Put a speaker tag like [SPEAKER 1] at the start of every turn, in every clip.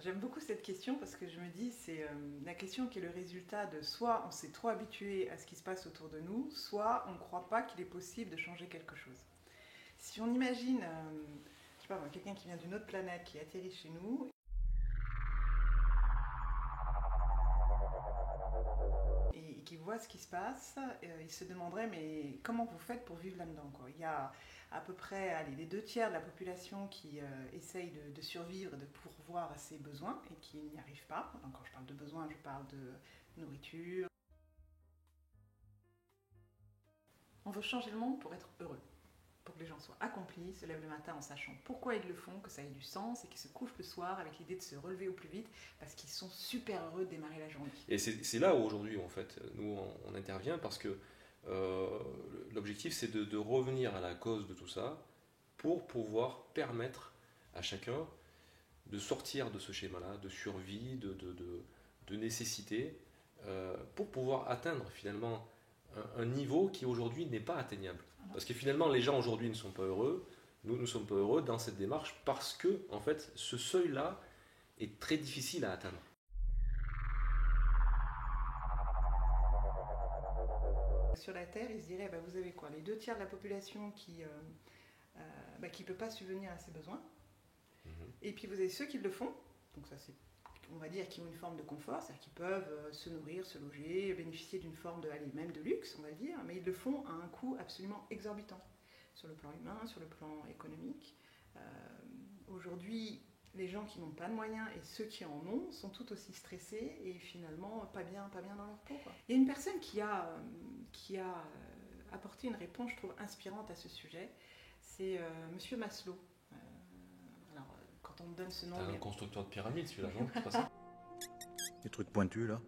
[SPEAKER 1] J'aime beaucoup cette question parce que je me dis c'est la question qui est le résultat de soit on s'est trop habitué à ce qui se passe autour de nous, soit on ne croit pas qu'il est possible de changer quelque chose. Si on imagine, je sais pas, quelqu'un qui vient d'une autre planète qui atterrit chez nous et qui voit ce qui se passe, il se demanderait mais comment vous faites pour vivre là-dedans quoi. Il y a à peu près allez, les 2 tiers de la population qui essaye de survivre, de pourvoir à ses besoins et qui n'y arrivent pas. Donc, quand je parle de besoins, je parle de nourriture. On veut changer le monde pour être heureux, pour que les gens soient accomplis, se lèvent le matin en sachant pourquoi ils le font, que ça ait du sens et qu'ils se couchent le soir avec l'idée de se relever au plus vite parce qu'ils sont super heureux de démarrer la journée.
[SPEAKER 2] Et c'est là où aujourd'hui, en fait, nous, on intervient parce que l'objectif, c'est de revenir à la cause de tout ça pour pouvoir permettre à chacun de sortir de ce schéma-là, de survie, de nécessité, pour pouvoir atteindre finalement un niveau qui aujourd'hui n'est pas atteignable. Parce que finalement, les gens aujourd'hui ne sont pas heureux, nous ne sommes pas heureux dans cette démarche parce que, en fait, ce seuil-là est très difficile à atteindre.
[SPEAKER 1] Sur la Terre, ils se diraient, bah, vous avez quoi, les 2 tiers de la population qui ne peut pas subvenir à ses besoins, et puis vous avez ceux qui le font, donc ça c'est, on va dire, qui ont une forme de confort, c'est-à-dire qu'ils peuvent se nourrir, se loger, bénéficier d'une forme de, allez, même de luxe, on va dire, mais ils le font à un coût absolument exorbitant, sur le plan humain, sur le plan économique. Aujourd'hui, les gens qui n'ont pas de moyens et ceux qui en ont sont tout aussi stressés et finalement pas bien dans leur peau, quoi. Il y a une personne qui a apporté une réponse, je trouve, inspirante à ce sujet, c'est Monsieur Maslow. Quand on me donne ce nom...
[SPEAKER 2] T'as un constructeur de pyramide celui-là, non? C'est pas ça?
[SPEAKER 3] Les trucs pointus là.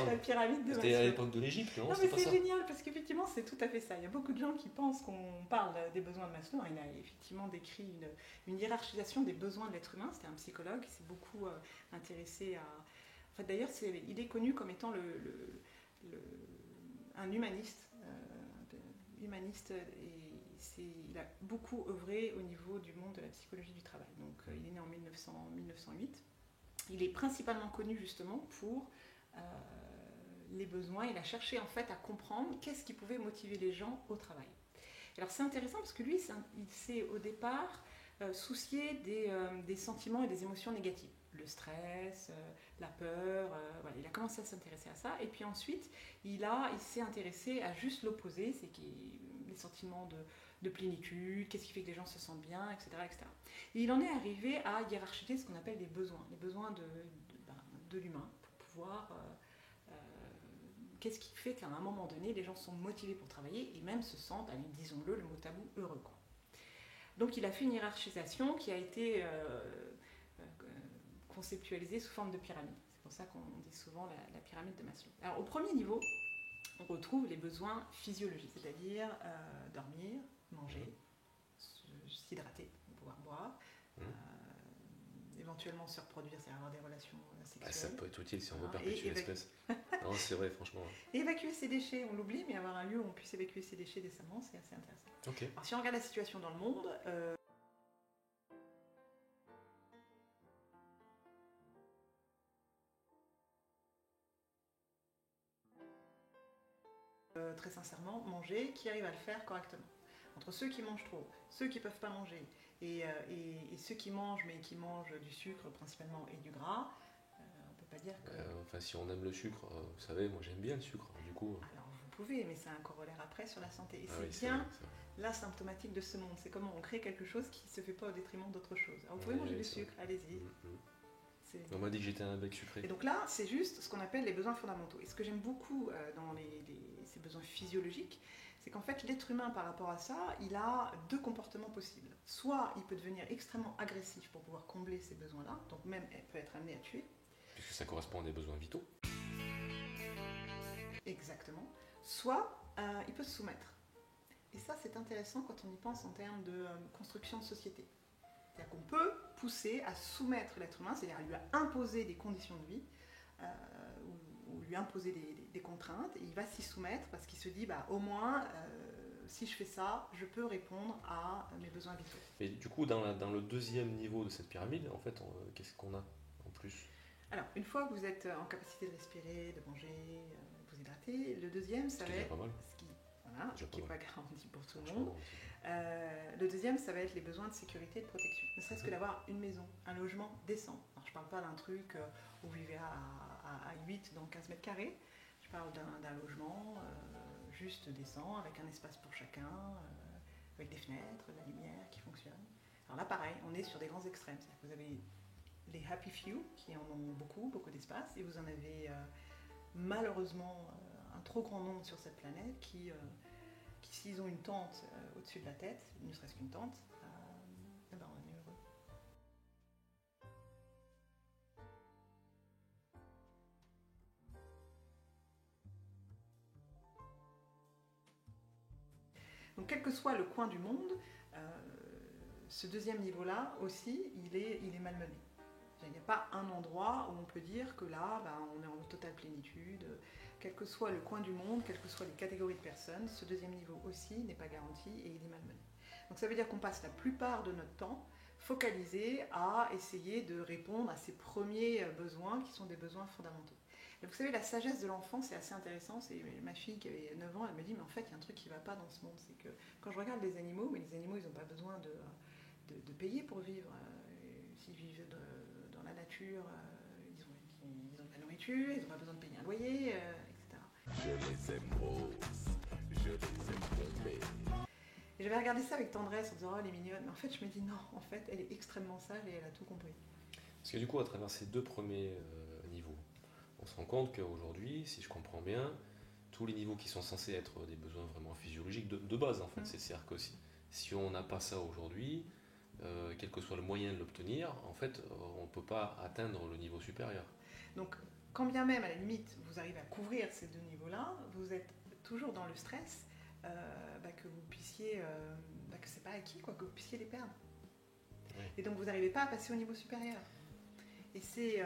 [SPEAKER 1] La pyramide de Maslow.
[SPEAKER 2] C'était à l'époque de l'Égypte, non?
[SPEAKER 1] Non,
[SPEAKER 2] C'était
[SPEAKER 1] mais
[SPEAKER 2] pas
[SPEAKER 1] c'est
[SPEAKER 2] ça?
[SPEAKER 1] génial parce qu'effectivement c'est tout à fait ça. Il y a beaucoup de gens qui pensent qu'on parle des besoins de Maslow. Il a effectivement décrit une hiérarchisation des besoins de l'être humain. C'était un psychologue qui s'est beaucoup intéressé à... En fait, d'ailleurs, il est connu comme étant un humaniste. Et il a beaucoup œuvré au niveau du monde de la psychologie du travail. Donc il est né en 1908. Il est principalement connu justement pour les besoins. Il a cherché en fait à comprendre qu'est-ce qui pouvait motiver les gens au travail. Alors c'est intéressant parce que lui, il s'est au départ soucié des sentiments et des émotions négatives. Le stress, la peur, voilà. Il a commencé à s'intéresser à ça. Et puis ensuite, il s'est intéressé à juste l'opposé, c'est les sentiments de plénitude, qu'est-ce qui fait que les gens se sentent bien, etc. etc. Et il en est arrivé à hiérarchiser ce qu'on appelle les besoins de l'humain, pour pouvoir... qu'est-ce qui fait qu'à un moment donné, les gens sont motivés pour travailler et même se sentent, allez, disons-le, le mot à bout, heureux, quoi. Donc il a fait une hiérarchisation qui a été conceptualisée sous forme de pyramide. C'est pour ça qu'on dit souvent la pyramide de Maslow. Alors au premier niveau, on retrouve les besoins physiologiques, c'est-à-dire dormir, manger, s'hydrater, pouvoir boire, éventuellement se reproduire, c'est-à-dire avoir des relations sexuelles.
[SPEAKER 2] Ça peut être utile si on veut perpétuer l'espèce. Non, c'est vrai, franchement.
[SPEAKER 1] Évacuer ses déchets, on l'oublie, mais avoir un lieu où on puisse évacuer ses déchets décemment, c'est assez intéressant.
[SPEAKER 2] Okay.
[SPEAKER 1] Alors si on regarde la situation dans le monde, très sincèrement, manger, qui arrive à le faire correctement. Entre ceux qui mangent trop, ceux qui ne peuvent pas manger, et ceux qui mangent, mais qui mangent du sucre principalement et du gras, on ne peut pas dire que...
[SPEAKER 2] Enfin, si on aime le sucre, vous savez, moi j'aime bien le sucre, du coup...
[SPEAKER 1] Alors vous pouvez, mais c'est un corollaire après sur la santé. Et
[SPEAKER 2] oui,
[SPEAKER 1] c'est bien la symptomatique de ce monde. C'est comment on crée quelque chose qui ne se fait pas au détriment d'autre chose. Alors vous pouvez manger du sucre, allez-y.
[SPEAKER 2] On m'a dit que j'étais un bec sucré.
[SPEAKER 1] Et donc là, c'est juste ce qu'on appelle les besoins fondamentaux. Et ce que j'aime beaucoup dans ces besoins physiologiques, c'est qu'en fait, l'être humain, par rapport à ça, il a 2 comportements possibles. Soit il peut devenir extrêmement agressif pour pouvoir combler ces besoins-là, donc même il peut être amené à tuer.
[SPEAKER 2] Puisque ça correspond à des besoins vitaux.
[SPEAKER 1] Exactement. Soit il peut se soumettre. Et ça, c'est intéressant quand on y pense en termes de construction de société. C'est-à-dire qu'on peut pousser à soumettre l'être humain, c'est-à-dire à lui imposer des conditions de vie, ou lui imposer des contraintes, et il va s'y soumettre parce qu'il se dit, bah, au moins, si je fais ça, je peux répondre à mes besoins vitaux.
[SPEAKER 2] Et du coup, dans le deuxième niveau de cette pyramide, en fait, qu'est-ce qu'on a? en plus?
[SPEAKER 1] Alors, une fois que vous êtes en capacité de respirer, de manger, de vous hydrater, le deuxième, ça va être...
[SPEAKER 2] Pas mal.
[SPEAKER 1] Voilà, ce qui n'est pas garanti pour tout le
[SPEAKER 2] Franchement,
[SPEAKER 1] monde. Le deuxième, ça va être les besoins de sécurité et de protection. Ne serait-ce que d'avoir une maison, un logement décent. Alors, je ne parle pas d'un truc où vous vivez à 8 dans 15 mètres carrés. Je parle d'un logement juste décent, avec un espace pour chacun, avec des fenêtres, de la lumière qui fonctionne. Alors là, pareil, on est sur des grands extrêmes. C'est-à-dire que vous avez les happy few, qui en ont beaucoup d'espace, et vous en avez malheureusement un trop grand nombre sur cette planète qui s'ils ont une tente au-dessus de la tête, ne serait-ce qu'une tente, eh ben on est heureux. Donc quel que soit le coin du monde, ce deuxième niveau-là aussi, il est malmené. Il n'y a pas un endroit où on peut dire que là, on est en totale plénitude. Quel que soit le coin du monde, quelles que soient les catégories de personnes, ce deuxième niveau aussi n'est pas garanti et il est malmené. Donc ça veut dire qu'on passe la plupart de notre temps focalisé à essayer de répondre à ces premiers besoins qui sont des besoins fondamentaux. Et vous savez, la sagesse de l'enfant, c'est assez intéressant. C'est ma fille qui avait 9 ans, elle me dit, mais en fait, il y a un truc qui ne va pas dans ce monde. C'est que quand je regarde les animaux, mais les animaux, ils n'ont pas besoin de payer pour vivre. S'ils vivent dans la nature, ils ont de la nourriture, ils n'ont pas besoin de payer un loyer, etc. Je les aime roses, je les aime bombées. Et j'avais regardé ça avec tendresse en disant, oh, elle est mignonne. Mais en fait, je me dis, non, en fait, elle est extrêmement sage et elle a tout compris.
[SPEAKER 2] Parce que du coup, à travers ces deux premiers niveaux, on se rend compte qu'aujourd'hui, si je comprends bien, tous les niveaux qui sont censés être des besoins vraiment physiologiques de base, en fait, c'est-à-dire que si on n'a pas ça aujourd'hui, quel que soit le moyen de l'obtenir, en fait, on ne peut pas atteindre le niveau supérieur.
[SPEAKER 1] Donc, quand bien même, à la limite, vous arrivez à couvrir ces deux niveaux-là, vous êtes toujours dans le stress que vous puissiez, que c'est pas acquis, quoi, que vous puissiez les perdre. Oui. Et donc, vous n'arrivez pas à passer au niveau supérieur. Et c'est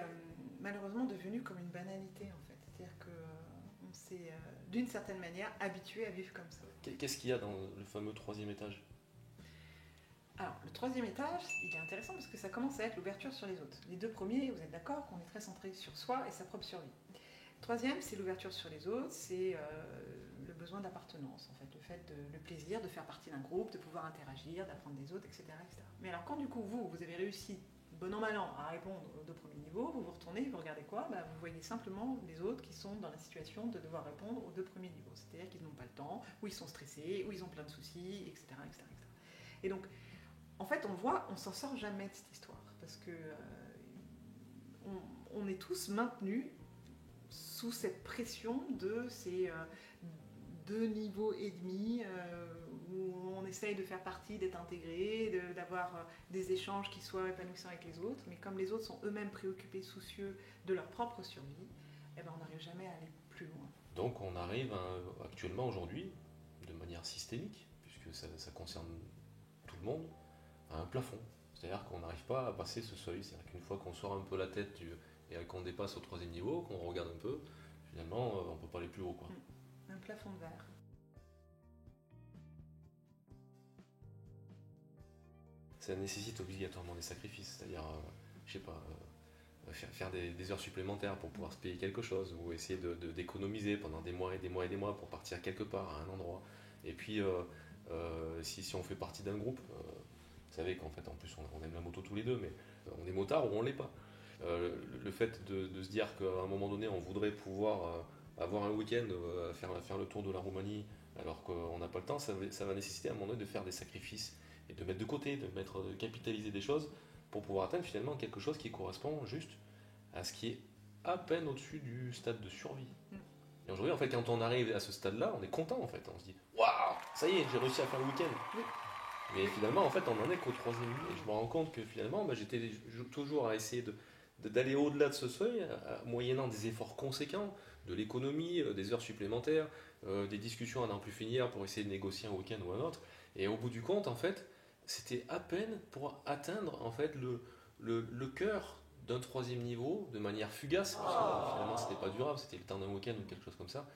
[SPEAKER 1] malheureusement devenu comme une banalité, en fait. C'est-à-dire qu'on s'est, d'une certaine manière, habitué à vivre comme ça.
[SPEAKER 2] Qu'est-ce qu'il y a dans le fameux troisième étage ?
[SPEAKER 1] Alors, le troisième étage, il est intéressant parce que ça commence à être l'ouverture sur les autres. Les deux premiers, vous êtes d'accord qu'on est très centré sur soi et sa propre survie. Le troisième, c'est l'ouverture sur les autres, c'est le besoin d'appartenance, en fait, le plaisir de faire partie d'un groupe, de pouvoir interagir, d'apprendre des autres, etc., etc. Mais alors, quand du coup, vous avez réussi, bon an, mal an, à répondre aux deux premiers niveaux, vous vous retournez, vous regardez quoi ? Vous voyez simplement les autres qui sont dans la situation de devoir répondre aux deux premiers niveaux. C'est-à-dire qu'ils n'ont pas le temps, ou ils sont stressés, ou ils ont plein de soucis, etc., etc., etc. Et donc, en fait, on voit, on s'en sort jamais de cette histoire, parce que on est tous maintenus sous cette pression de ces 2 niveaux et demi où on essaye de faire partie, d'être intégré, d'avoir des échanges qui soient épanouissants avec les autres, mais comme les autres sont eux-mêmes préoccupés, soucieux de leur propre survie, on n'arrive jamais à aller plus loin.
[SPEAKER 2] Donc on arrive actuellement aujourd'hui, de manière systémique, puisque ça concerne tout le monde, à un plafond. C'est-à-dire qu'on n'arrive pas à passer ce seuil. C'est-à-dire qu'une fois qu'on sort un peu la tête et qu'on dépasse au troisième niveau, qu'on regarde un peu, finalement, on ne peut pas aller plus haut, quoi.
[SPEAKER 1] Un plafond de verre.
[SPEAKER 2] Ça nécessite obligatoirement des sacrifices. C'est-à-dire, je sais pas, faire des heures supplémentaires pour pouvoir se payer quelque chose, ou essayer d'économiser pendant des mois et des mois et des mois pour partir quelque part, à un endroit. Et puis, si on fait partie d'un groupe, vous savez qu'en fait, en plus, on aime la moto tous les deux, mais on est motard ou on l'est pas. Le fait de se dire qu'à un moment donné, on voudrait pouvoir avoir un week-end, faire le tour de la Roumanie, alors qu'on n'a pas le temps, ça va nécessiter à un moment donné de faire des sacrifices et de mettre de côté, de capitaliser des choses pour pouvoir atteindre finalement quelque chose qui correspond juste à ce qui est à peine au-dessus du stade de survie. Et aujourd'hui, en fait, quand on arrive à ce stade-là, on est content, en fait. On se dit, waouh, ça y est, j'ai réussi à faire le week-end. Oui. Mais finalement, en fait, on en est qu'au troisième niveau. Et je me rends compte que finalement, j'étais toujours à essayer d'aller au-delà de ce seuil, moyennant des efforts conséquents, de l'économie, des heures supplémentaires, des discussions à n'en plus finir pour essayer de négocier un week-end ou un autre. Et au bout du compte, en fait, c'était à peine pour atteindre en fait le cœur d'un troisième niveau de manière fugace, parce que finalement, c'était pas durable, c'était le temps d'un week-end ou quelque chose comme ça.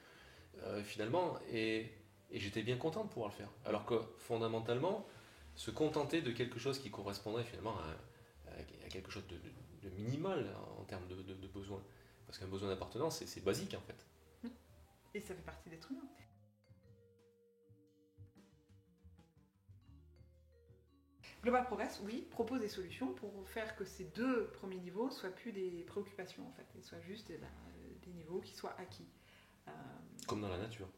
[SPEAKER 2] Finalement, et j'étais bien content de pouvoir le faire. Alors que fondamentalement, se contenter de quelque chose qui correspondrait finalement à à quelque chose de minimal en termes de besoins. Parce qu'un besoin d'appartenance, c'est basique en fait.
[SPEAKER 1] Et ça fait partie d'être humain. Global Progress, oui, propose des solutions pour faire que ces deux premiers niveaux soient plus des préoccupations en fait, et soient juste des niveaux qui soient acquis.
[SPEAKER 2] Comme dans la nature.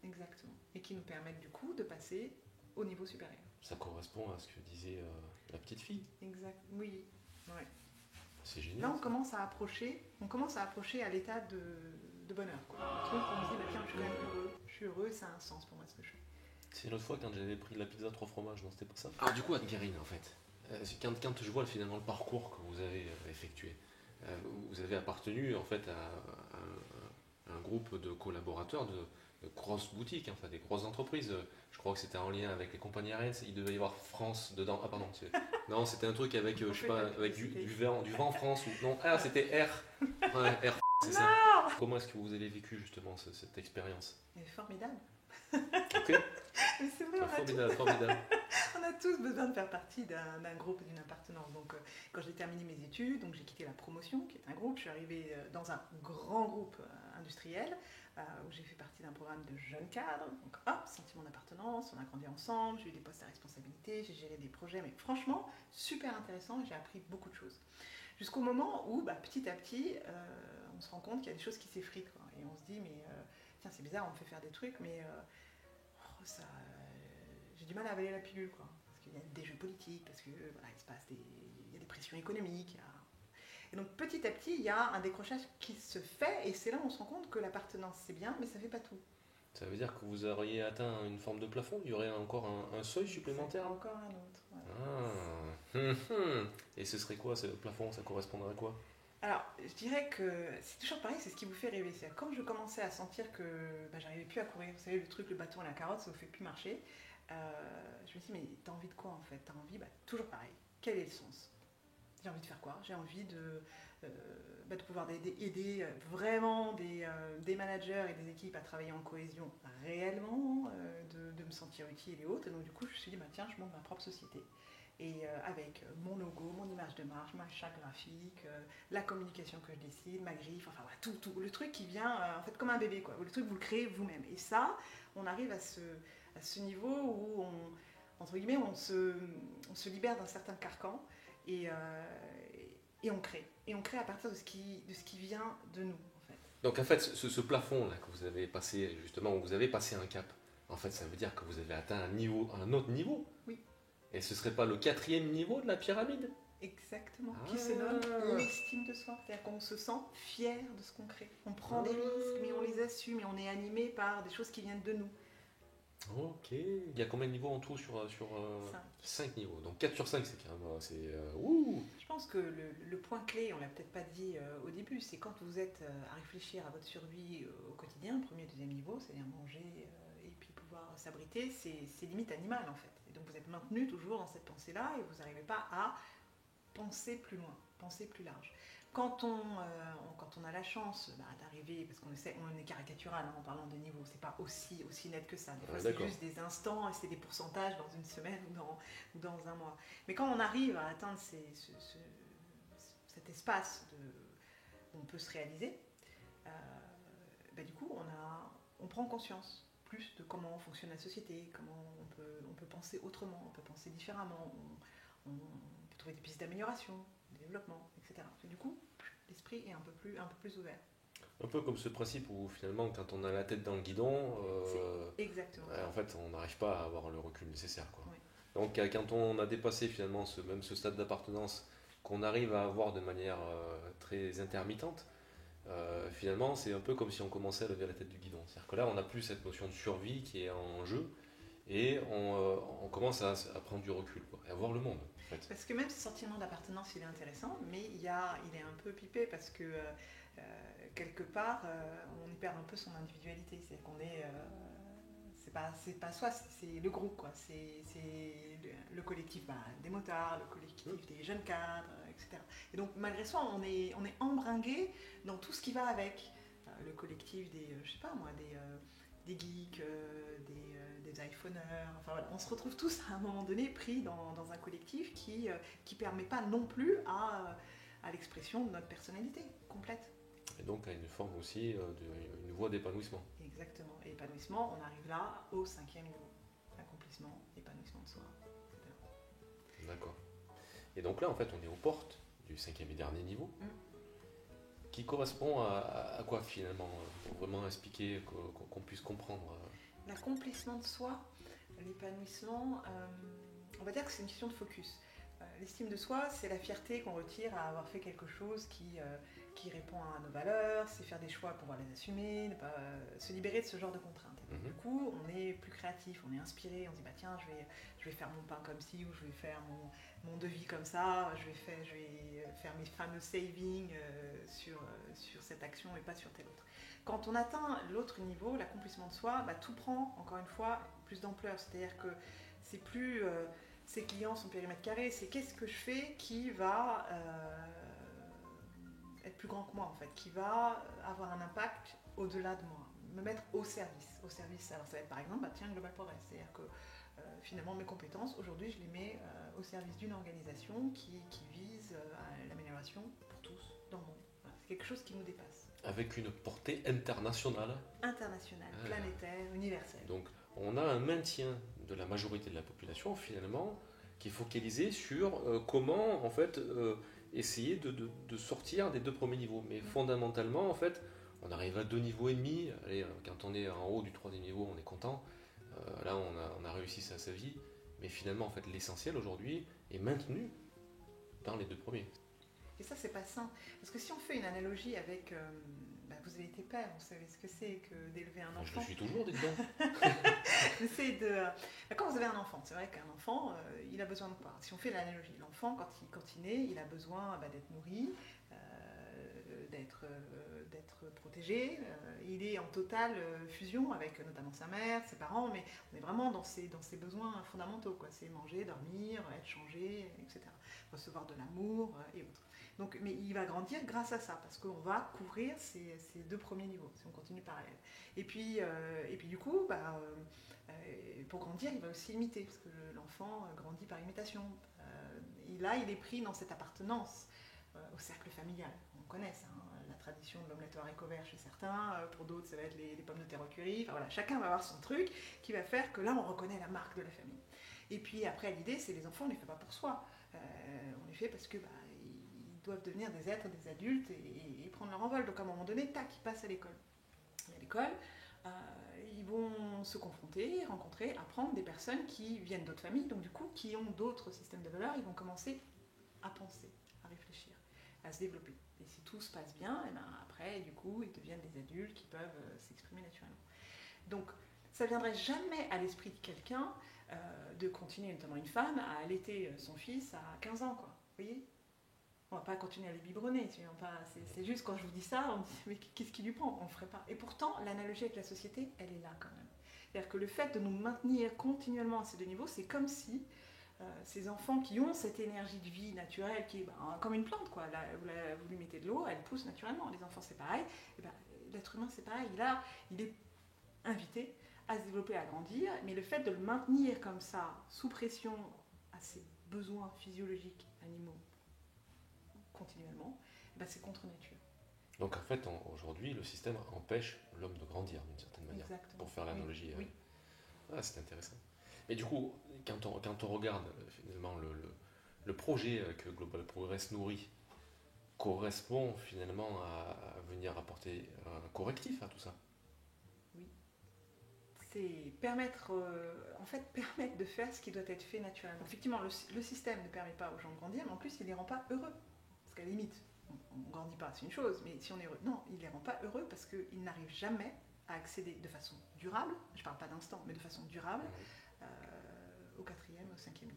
[SPEAKER 1] Exactement. Et qui nous permettent du coup de passer au niveau supérieur.
[SPEAKER 2] Ça correspond à ce que disait la petite fille.
[SPEAKER 1] Exact. Oui. Ouais.
[SPEAKER 2] C'est génial.
[SPEAKER 1] Là, on commence à approcher à l'état de bonheur. Quoi. Le truc où on se dit, bah, tiens, je suis quand même heureux. Je suis heureux, ça a un sens pour moi ce que je fais.
[SPEAKER 2] C'est l'autre fois quand j'avais pris de la pizza 3 fromages, non, c'était pas ça. Alors du coup, Anne-Karine, en fait, quand je vois finalement le parcours que vous avez effectué, vous avez appartenu en fait à un groupe de collaborateurs de grosses boutiques, enfin des grosses entreprises. Je crois que c'était en lien avec les compagnies aériennes. Il devait y avoir France dedans. Ah pardon, non, c'était un truc avec je sais pas, avec du vent France ou non. Ah, c'était Air. Ouais, Air. C'est ça. Comment est-ce que vous avez vécu justement cette expérience?
[SPEAKER 1] Formidable.
[SPEAKER 2] Ok.
[SPEAKER 1] Mais c'est vrai,
[SPEAKER 2] Formidable.
[SPEAKER 1] On a tous besoin de faire partie d'un groupe, d'une appartenance. Donc, quand j'ai terminé mes études, donc j'ai quitté la promotion, qui est un groupe. Je suis arrivée dans un grand groupe industriel où j'ai fait partie d'un programme de jeunes cadres. Donc, hop, sentiment d'appartenance. On a grandi ensemble. J'ai eu des postes à responsabilité. J'ai géré des projets. Mais franchement, super intéressant. Et j'ai appris beaucoup de choses. Jusqu'au moment où, petit à petit, on se rend compte qu'il y a des choses qui s'effritent. Quoi. Et on se dit, mais tiens, c'est bizarre, on me fait faire des trucs, mais ça, j'ai du mal à avaler la pilule, quoi. Parce qu'il y a des jeux politiques, parce que voilà, il y a des pressions économiques. Et donc petit à petit, il y a un décrochage qui se fait, et c'est là où on se rend compte que l'appartenance c'est bien, mais ça fait pas tout.
[SPEAKER 2] Ça veut dire que vous auriez atteint une forme de plafond? Il y aurait encore un seuil supplémentaire?
[SPEAKER 1] Encore un autre. Ouais.
[SPEAKER 2] Ah. Et ce serait quoi ce plafond? Ça correspondrait à quoi?
[SPEAKER 1] Alors, je dirais que c'est toujours pareil, c'est ce qui vous fait rêver. C'est quand je commençais à sentir que j'arrivais plus à courir, vous savez, le truc, le bâton et la carotte, ça vous fait plus marcher, je me suis dit, mais t'as envie de quoi en fait? T'as envie, toujours pareil, quel est le sens? J'ai envie de faire quoi? J'ai envie de pouvoir aider vraiment des managers et des équipes à travailler en cohésion réellement, de me sentir utile et autres. Et donc du coup, je me suis dit, tiens, je monte ma propre société. Et avec mon logo, mon image de marque, ma charte graphique, la communication que je décide, ma griffe, enfin voilà, tout. Le truc qui vient en fait comme un bébé, quoi. Le truc, vous le créez vous-même. Et ça, on arrive à ce niveau où entre guillemets, on se libère d'un certain carcan et on crée. Et on crée à partir de ce qui vient de nous, en fait.
[SPEAKER 2] Donc en fait, ce plafond-là que vous avez passé, justement, où vous avez passé un cap, en fait, ça veut dire que vous avez atteint un autre niveau.
[SPEAKER 1] Oui.
[SPEAKER 2] Et ce serait pas le 4e niveau de la pyramide?
[SPEAKER 1] Exactement. Qui se nomme l'estime de soi. C'est-à-dire qu'on se sent fier de ce qu'on crée. On prend des risques, mais on les assume et on est animé par des choses qui viennent de nous.
[SPEAKER 2] Ok. Il y a combien de niveaux en tout sur 5 niveaux. Donc 4 sur 5, c'est quand même... ouh.
[SPEAKER 1] Je pense que le point clé, on l'a peut-être pas dit au début, c'est quand vous êtes à réfléchir à votre survie au quotidien, premier et deuxième niveau, c'est-à-dire manger et puis pouvoir s'abriter, c'est limite animal en fait. Et donc vous êtes maintenu toujours dans cette pensée-là et vous n'arrivez pas à penser plus loin, penser plus large. Quand on a la chance d'arriver, parce qu'on est caricatural en parlant de niveau, c'est pas aussi net que ça. Des fois, c'est juste des instants et c'est des pourcentages dans une semaine ou dans un mois. Mais quand on arrive à atteindre cet espace où on peut se réaliser, du coup, on prend conscience plus de comment fonctionne la société, comment on peut penser autrement, on peut penser différemment, on peut trouver des pistes d'amélioration, de développement, etc. Et du coup, l'esprit est un peu plus ouvert.
[SPEAKER 2] Un peu comme ce principe où finalement, quand on a la tête dans le guidon,
[SPEAKER 1] exactement.
[SPEAKER 2] En fait, on n'arrive pas à avoir le recul nécessaire, quoi.
[SPEAKER 1] Oui.
[SPEAKER 2] Donc, quand on a dépassé finalement ce stade d'appartenance, qu'on arrive à avoir de manière très intermittente, finalement, c'est un peu comme si on commençait à lever la tête du guidon. C'est-à-dire que là, on n'a plus cette notion de survie qui est en jeu, et on commence à prendre du recul, quoi, et à voir le monde. En fait.
[SPEAKER 1] Parce que même ce sentiment d'appartenance, il est intéressant, mais il est un peu pipé parce que quelque part, on y perd un peu son individualité. C'est-à-dire qu'on est... c'est pas soi, c'est le groupe, quoi. C'est le collectif des motards, le collectif des jeunes cadres, etc. Et donc malgré ça, on est embringué dans tout ce qui va avec. Le collectif des, je sais pas moi, des geeks, des téléphoneurs, enfin voilà, on se retrouve tous à un moment donné pris dans un collectif qui permet pas non plus à l'expression de notre personnalité complète.
[SPEAKER 2] Et donc à une forme aussi, une voie d'épanouissement.
[SPEAKER 1] Exactement. Et épanouissement, on arrive là au 5e niveau. Accomplissement, épanouissement de soi, etc.
[SPEAKER 2] D'accord. Et donc là, en fait, on est aux portes du 5e et dernier niveau, qui correspond à quoi finalement, pour vraiment expliquer, qu'on puisse comprendre.
[SPEAKER 1] L'accomplissement de soi, l'épanouissement, on va dire que c'est une question de focus. L'estime de soi, c'est la fierté qu'on retire à avoir fait quelque chose qui répond à nos valeurs, c'est faire des choix pour pouvoir les assumer, ne pas se libérer de ce genre de contraintes. Et donc, du coup, on est plus créatif, on est inspiré, on se dit bah tiens, je vais faire mon pain comme ci, ou je vais faire mon devis comme ça, je vais faire mes fameux savings sur cette action et pas sur telle autre. Quand on atteint l'autre niveau, l'accomplissement de soi, bah, tout prend, encore une fois, plus d'ampleur. C'est-à-dire que c'est plus ses clients, son périmètre carré, c'est qu'est-ce que je fais qui va être plus grand que moi, en fait, qui va avoir un impact au-delà de moi, me mettre au service. Au service, alors ça va être par exemple, bah, tiens, Global Progress. C'est-à-dire que finalement, mes compétences, aujourd'hui, je les mets au service d'une organisation qui vise à l'amélioration pour tous dans le monde. Voilà, c'est quelque chose qui nous dépasse.
[SPEAKER 2] Avec une portée internationale.
[SPEAKER 1] Internationale, planétaire, universelle.
[SPEAKER 2] Donc, on a un maintien de la majorité de la population, finalement, qui est focalisé sur comment, en fait, essayer de sortir des 2 premiers niveaux. Mais fondamentalement, en fait, on arrive à 2 niveaux et demi. Allez, quand on est en haut du 3e niveau, on est content. Là, on a réussi sa vie. Mais finalement, en fait, l'essentiel aujourd'hui est maintenu dans les 2 premiers.
[SPEAKER 1] Et ça, c'est pas sain. Parce que si on fait une analogie avec... vous avez été père, vous savez ce que c'est que d'élever un enfant.
[SPEAKER 2] Je le suis toujours, dites-donc.
[SPEAKER 1] Quand vous avez un enfant, c'est vrai qu'un enfant, il a besoin de quoi? Si on fait l'analogie, l'enfant, quand il naît, il a besoin d'être nourri, d'être protégé. Il est en totale fusion avec notamment sa mère, ses parents, mais on est vraiment dans ses besoins fondamentaux, quoi. C'est manger, dormir, être changé, etc. Recevoir de l'amour et autres. Donc, mais il va grandir grâce à ça, parce qu'on va couvrir ces 2 premiers niveaux, si on continue parallèle. Et puis du coup, pour grandir, il va aussi imiter, parce que l'enfant grandit par imitation. Et là, il est pris dans cette appartenance au cercle familial. On connaît ça, la tradition de l'omelette au haricot vert chez certains, pour d'autres, ça va être les pommes de terre au curry. Enfin voilà, chacun va avoir son truc qui va faire que là, on reconnaît la marque de la famille. Et puis après, l'idée, c'est les enfants, on ne les fait pas pour soi. On les fait parce que ils doivent devenir des êtres, des adultes et prendre leur envol. Donc à un moment donné, tac, ils passent à l'école. Et à l'école, ils vont se confronter, rencontrer, apprendre des personnes qui viennent d'autres familles, donc du coup, qui ont d'autres systèmes de valeurs. Ils vont commencer à penser, à réfléchir, à se développer. Et si tout se passe bien, et après, du coup, ils deviennent des adultes qui peuvent s'exprimer naturellement. Donc, ça ne viendrait jamais à l'esprit de quelqu'un de continuer, notamment une femme, à allaiter son fils à 15 ans, quoi. Vous voyez ? On ne va pas continuer à les biberonner. C'est juste quand je vous dis ça, on me dit mais qu'est-ce qui lui prend? On ne le ferait pas. Et pourtant, l'analogie avec la société, elle est là quand même. C'est-à-dire que le fait de nous maintenir continuellement à ces 2 niveaux, c'est comme si ces enfants qui ont cette énergie de vie naturelle, qui est comme une plante, quoi. Là, vous lui mettez de l'eau, elle pousse naturellement. Les enfants, c'est pareil. Et l'être humain, c'est pareil. Il est invité à se développer, à grandir, mais le fait de le maintenir comme ça, sous pression, à ses besoins physiologiques, animaux, continuellement, c'est contre nature.
[SPEAKER 2] Donc en fait, aujourd'hui, le système empêche l'homme de grandir d'une certaine manière.
[SPEAKER 1] Exactement.
[SPEAKER 2] Pour faire l'analogie.
[SPEAKER 1] Oui.
[SPEAKER 2] C'est intéressant. Et du coup, quand on regarde finalement le projet que Global Progress nourrit, correspond finalement à venir apporter un correctif à tout ça.
[SPEAKER 1] Oui. C'est permettre de faire ce qui doit être fait naturellement. Effectivement, le système ne permet pas aux gens de grandir, mais en plus, il ne les rend pas heureux. Parce qu'à la limite, on ne grandit pas, c'est une chose, mais si on est heureux, non, il ne les rend pas heureux parce qu'ils n'arrivent jamais à accéder de façon durable, je ne parle pas d'instant, mais de façon durable, au 4e, au 5e niveau.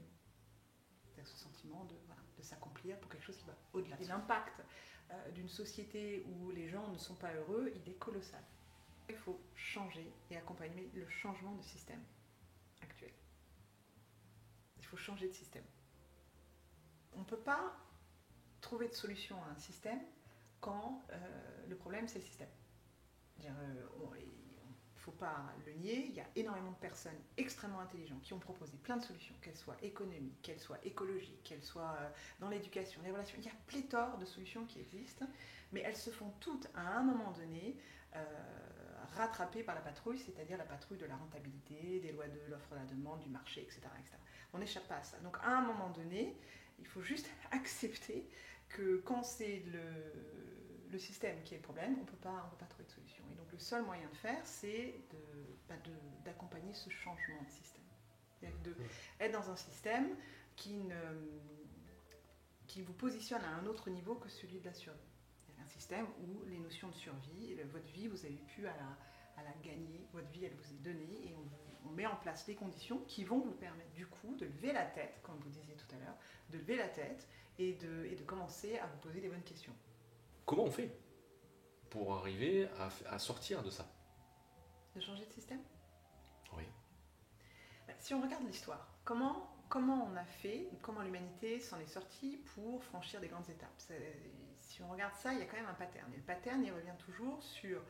[SPEAKER 1] C'est-à-dire ce sentiment de s'accomplir pour quelque chose qui va au-delà. Et l'impact d'une société où les gens ne sont pas heureux, il est colossal. Il faut changer et accompagner le changement de système actuel. Il faut changer de système. On ne peut pas trouver de solution à un système quand le problème c'est le système. Il faut pas le nier, il y a énormément de personnes extrêmement intelligentes qui ont proposé plein de solutions, qu'elles soient économiques, qu'elles soient écologiques, qu'elles soient dans l'éducation, les relations. Il y a pléthore de solutions qui existent, mais elles se font toutes à un moment donné rattrapées par la patrouille, c'est-à-dire la patrouille de la rentabilité, des lois de l'offre et la demande, du marché, etc., etc. On n'échappe pas à ça. Donc à un moment donné, il faut juste accepter que quand c'est le système qui est le problème, on ne peut pas trouver de solution. Et donc le seul moyen de faire, c'est d'accompagner ce changement de système. C'est-à-dire d'être dans un système qui vous positionne à un autre niveau que celui de la survie. Un système où les notions de survie, votre vie, vous avez pu à la gagner, votre vie, elle vous est donnée, et on met en place les conditions qui vont vous permettre du coup de lever la tête, comme vous disiez tout à l'heure, de lever la tête et de commencer à vous poser les bonnes questions.
[SPEAKER 2] Comment on fait pour arriver à sortir de ça?
[SPEAKER 1] De changer de système?
[SPEAKER 2] Oui.
[SPEAKER 1] Si on regarde l'histoire, comment on a fait, comment l'humanité s'en est sortie pour franchir des grandes étapes? Si on regarde ça, il y a quand même un pattern. Et le pattern, il revient toujours sur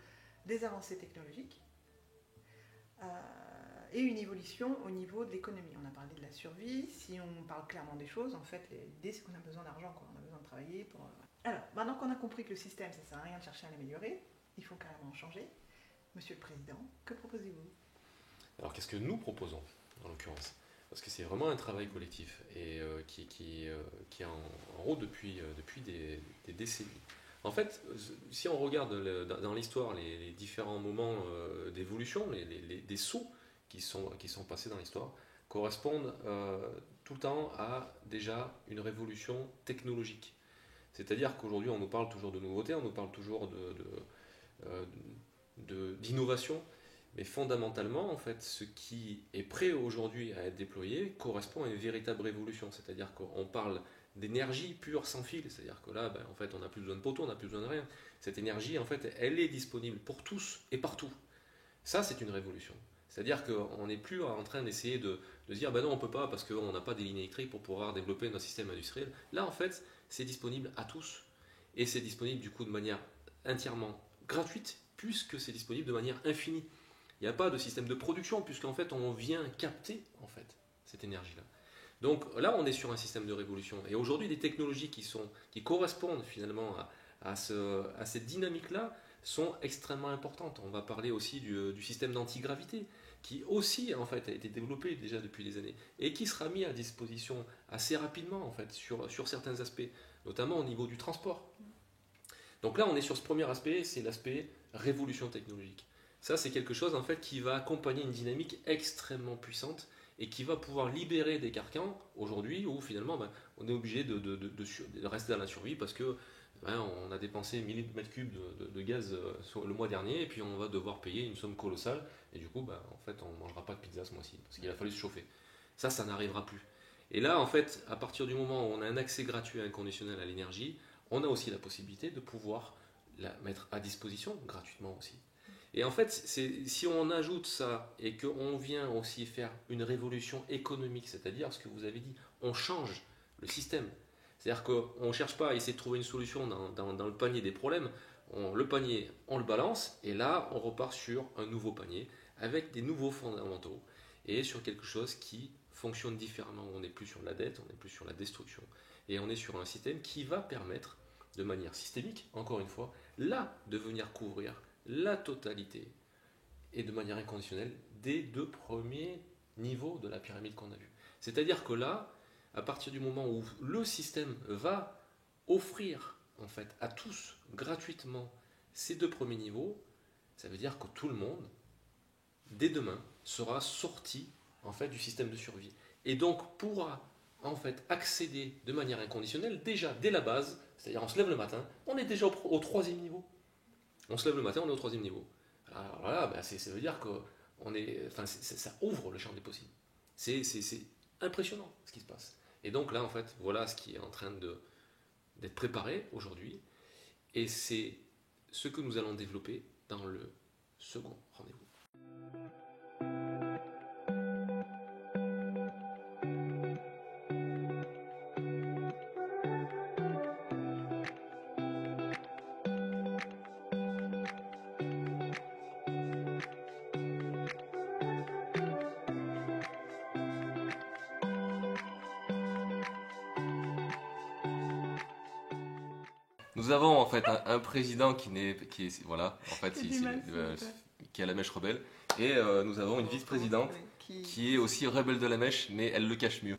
[SPEAKER 1] des avancées technologiques et une évolution au niveau de l'économie. On a parlé de la survie. Si on parle clairement des choses, en fait, l'idée, c'est qu'on a besoin d'argent, quoi. On a besoin de travailler pour... Alors, maintenant qu'on a compris que le système, ça ne sert à rien de chercher à l'améliorer, il faut carrément changer. Monsieur le Président, que proposez-vous?
[SPEAKER 2] Alors, qu'est-ce que nous proposons, en l'occurrence? Parce que c'est vraiment un travail collectif et qui est en route depuis des décennies. En fait, si on regarde dans l'histoire les différents moments d'évolution, des sauts qui sont passés dans l'histoire, correspondent tout le temps à déjà une révolution technologique. C'est-à-dire qu'aujourd'hui, on nous parle toujours de nouveautés, on nous parle toujours d'innovation, mais fondamentalement, en fait, ce qui est prêt aujourd'hui à être déployé correspond à une véritable révolution. C'est-à-dire qu'on parle d'énergie pure sans fil, c'est-à-dire que là, en fait, on n'a plus besoin de poteaux, on n'a plus besoin de rien. Cette énergie, en fait, elle est disponible pour tous et partout. Ça, c'est une révolution. C'est-à-dire qu'on n'est plus en train d'essayer de dire, non, on ne peut pas parce qu'on n'a pas des lignes électriques pour pouvoir développer notre système industriel. Là, en fait, c'est disponible à tous. Et c'est disponible, du coup, de manière entièrement gratuite, puisque c'est disponible de manière infinie. Il n'y a pas de système de production, puisqu'en fait, on vient capter, en fait, cette énergie-là. Donc là, on est sur un système de révolution. Et aujourd'hui, les technologies qui correspondent finalement à cette dynamique-là sont extrêmement importantes. On va parler aussi du système d'antigravité, qui aussi en fait a été développé déjà depuis des années et qui sera mis à disposition assez rapidement en fait sur certains aspects, notamment au niveau du transport. Donc là, on est sur ce premier aspect, c'est l'aspect révolution technologique. Ça, c'est quelque chose en fait qui va accompagner une dynamique extrêmement puissante et qui va pouvoir libérer des carcans aujourd'hui où finalement on est obligé de rester dans la survie parce que on a dépensé 1000 m3 de gaz le mois dernier et puis on va devoir payer une somme colossale et du coup en fait on ne mangera pas de pizza ce mois-ci parce qu'il a fallu se chauffer. Ça n'arrivera plus. Et là en fait à partir du moment où on a un accès gratuit et inconditionnel à l'énergie, on a aussi la possibilité de pouvoir la mettre à disposition gratuitement aussi. Et en fait, si on ajoute ça et qu'on vient aussi faire une révolution économique, c'est-à-dire ce que vous avez dit, on change le système. C'est-à-dire qu'on ne cherche pas à essayer de trouver une solution dans le panier des problèmes. Le panier, on le balance et là, on repart sur un nouveau panier avec des nouveaux fondamentaux et sur quelque chose qui fonctionne différemment. On n'est plus sur la dette, on n'est plus sur la destruction. Et on est sur un système qui va permettre, de manière systémique, encore une fois, là, de venir couvrir la totalité et de manière inconditionnelle des 2 premiers niveaux de la pyramide qu'on a vue. C'est-à-dire que là, à partir du moment où le système va offrir en fait à tous gratuitement ces 2 premiers niveaux, ça veut dire que tout le monde, dès demain, sera sorti en fait du système de survie et donc pourra en fait accéder de manière inconditionnelle déjà dès la base, c'est-à-dire on se lève le matin, on est déjà au 3e niveau. On se lève le matin, on est au 3e niveau. Alors là, ça veut dire que ça ouvre le champ des possibles. C'est impressionnant ce qui se passe. Et donc là, en fait, voilà ce qui est en train d'être préparé aujourd'hui. Et c'est ce que nous allons développer dans le second rendez-vous. Nous avons en fait un président voilà, en fait,
[SPEAKER 1] Qui est du mal,
[SPEAKER 2] qui a la mèche rebelle, et nous avons une vice-présidente
[SPEAKER 1] Oui,
[SPEAKER 2] qui est aussi rebelle de la mèche, mais elle le cache mieux.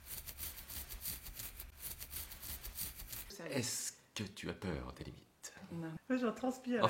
[SPEAKER 1] Ça-
[SPEAKER 2] Est-ce que tu as peur des limites?
[SPEAKER 1] Non. Moi, j'en transpire.